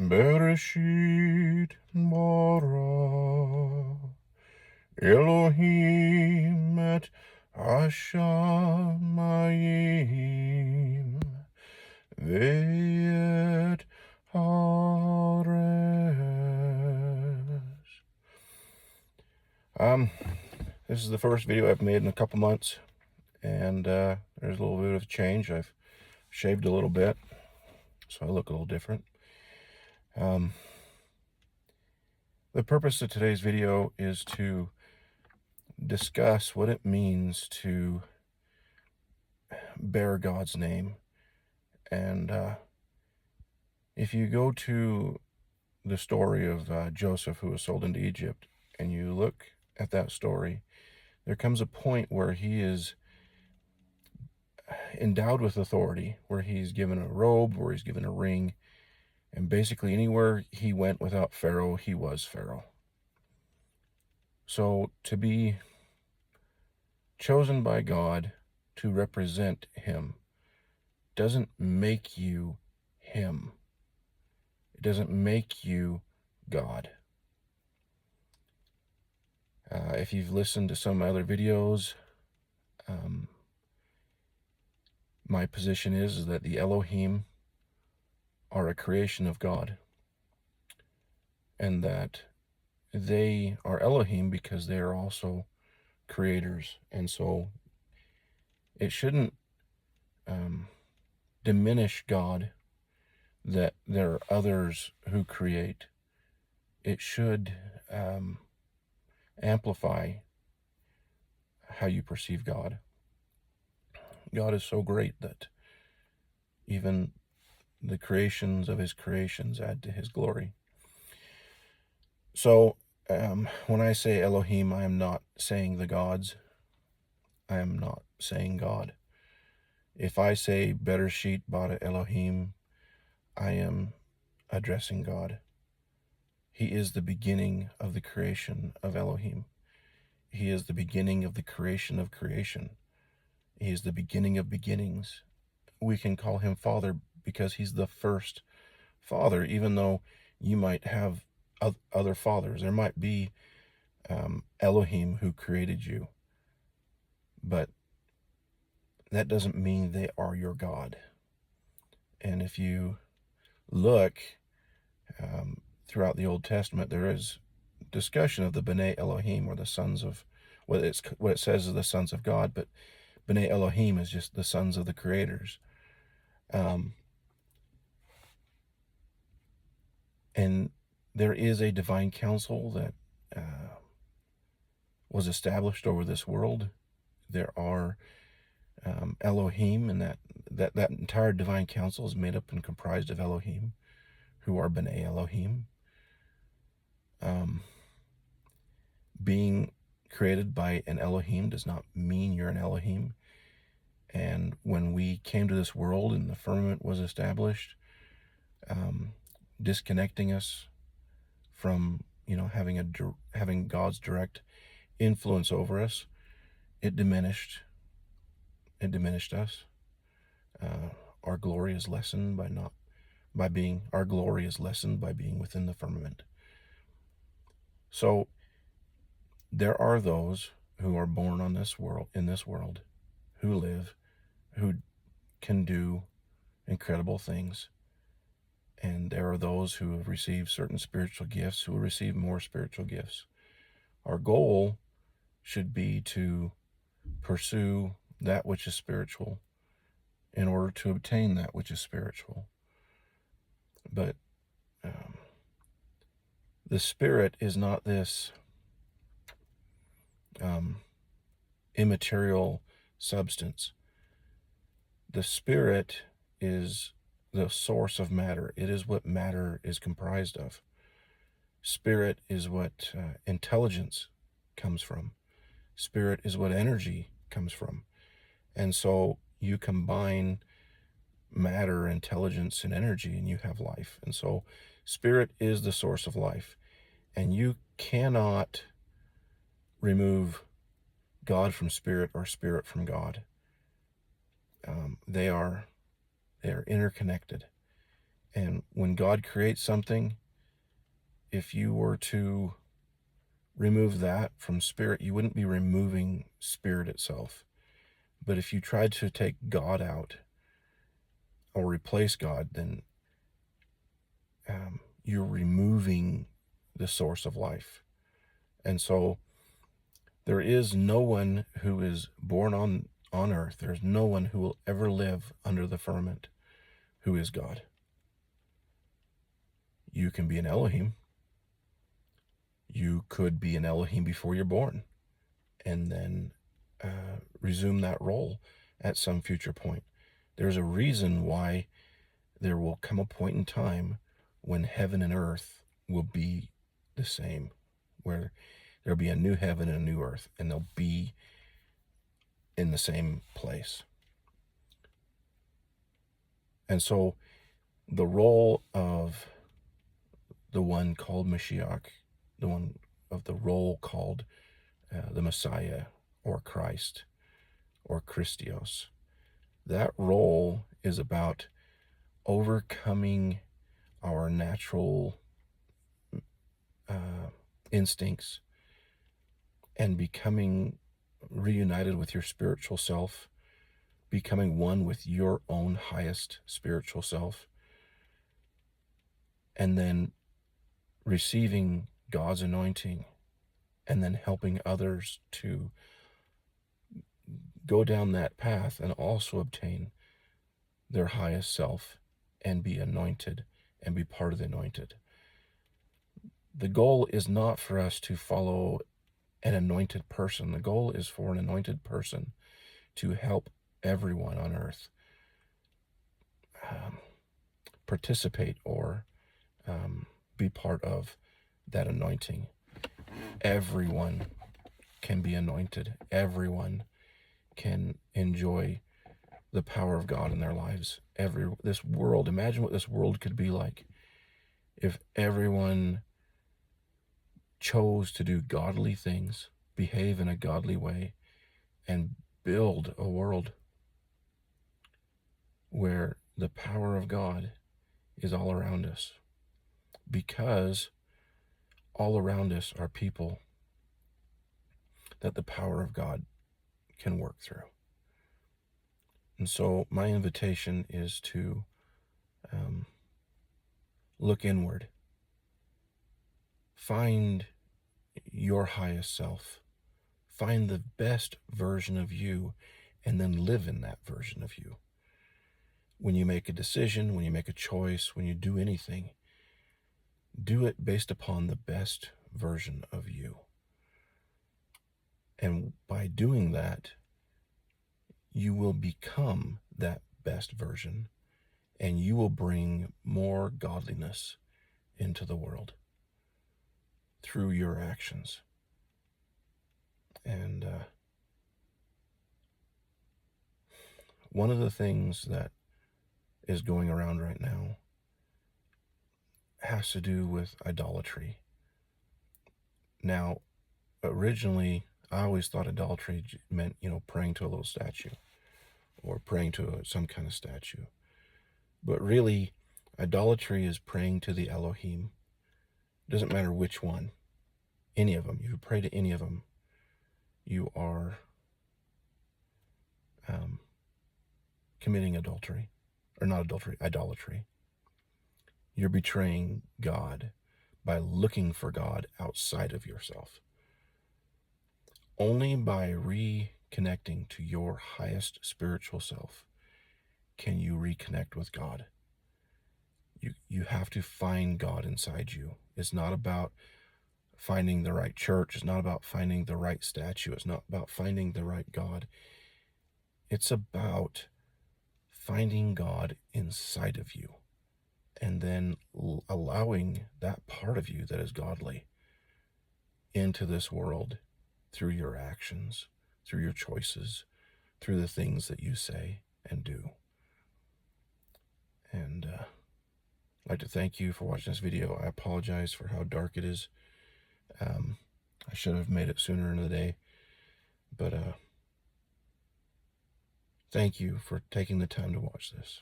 Bereshit bara Elohim et Hashamayim ve'et haaretz. This is the first video I've made in a couple months, and there's a little bit of change. I've shaved a little bit, so I look a little different. The purpose of today's video is to discuss what it means to bear God's name. And if you go to the story of Joseph, who was sold into Egypt, and you look at that story, there comes a point where he is endowed with authority, where he's given a robe, where he's given a ring, and basically anywhere he went without Pharaoh, he was Pharaoh. So to be chosen by God to represent him doesn't make you him. It doesn't make you God. If you've listened to some of my other videos, my position is that the Elohim are a creation of God, and that they are Elohim because they are also creators. And so it shouldn't diminish God that there are others who create. It should amplify how you perceive God. God is so great that even the creations of his creations add to his glory. So when I say Elohim, I am not saying the gods. I am not saying God. If I say Bereshit bara Elohim, I am addressing God. He is the beginning of the creation of Elohim. He is the beginning of the creation of creation. He is the beginning of beginnings. We can call him Father because he's the first Father, even though you might have other fathers. There might be Elohim who created you, but that doesn't mean they are your God. And if you look throughout the Old Testament, there is discussion of the B'nai Elohim, or the sons of, what it says is the sons of God, but B'nai Elohim is just the sons of the creators. And there is a divine council that was established over this world. There are Elohim, and that entire divine council is made up and comprised of Elohim, who are B'nai Elohim. Being created by an Elohim does not mean you're an Elohim. And when we came to this world and the firmament was established, disconnecting us from having God's direct influence over us, it diminished us. Our glory is lessened by being within the firmament. So there are those who are born in this world, who live, who can do incredible things. And there are those who have received certain spiritual gifts, who will receive more spiritual gifts. Our goal should be to pursue that which is spiritual in order to obtain that which is spiritual. But the spirit is not this immaterial substance. The spirit is the source of matter. It is what matter is comprised of. Spirit is what intelligence comes from. Spirit is what energy comes from. And so you combine matter, intelligence, and energy, and you have life. And so spirit is the source of life. And you cannot remove God from spirit or spirit from God. They are interconnected. And when God creates something, if you were to remove that from spirit, you wouldn't be removing spirit itself. But if you tried to take God out or replace God, then you're removing the source of life. And so there is no one who is born on earth, there's no one who will ever live under the firmament who is God. You can be an Elohim. You could be an Elohim before you're born, and then resume that role at some future point. There's a reason why there will come a point in time when heaven and earth will be the same, where there'll be a new heaven and a new earth, and they'll be in the same place. And so the role of the one called Mashiach, the one of the role called the Messiah or Christ or Christios, that role is about overcoming our natural instincts and becoming reunited with your spiritual self, becoming one with your own highest spiritual self, and then receiving God's anointing, and then helping others to go down that path and also obtain their highest self and be anointed and be part of the anointed. The goal is not for us to follow an anointed person. The goal is for an anointed person to help everyone on earth participate or be part of that anointing. Everyone can be anointed. Everyone can enjoy the power of God in their lives. This world, imagine what this world could be like if everyone chose to do godly things, behave in a godly way, and build a world where the power of God is all around us, because all around us are people that the power of God can work through. And so my invitation is to look inward, find your highest self, find the best version of you, and then live in that version of you. When you make a decision, when you make a choice, when you do anything, do it based upon the best version of you. And by doing that, you will become that best version, and you will bring more godliness into the world through your actions. And one of the things that is going around right now has to do with idolatry. Now, originally, I always thought idolatry meant, praying to a little statue or praying to some kind of statue. But really, idolatry is praying to the Elohim. It doesn't matter which one, any of them. You pray to any of them, you are committing adultery, or not adultery, idolatry. You're betraying God by looking for God outside of yourself. Only by reconnecting to your highest spiritual self can you reconnect with God. You have to find God inside you. It's not about finding the right church. It's not about finding the right statue. It's not about finding the right God. It's about finding God inside of you, and then allowing that part of you that is godly into this world through your actions, through your choices, through the things that you say and do. And I'd like to thank you for watching this video. I apologize for how dark it is. I should have made it sooner in the day, but thank you for taking the time to watch this.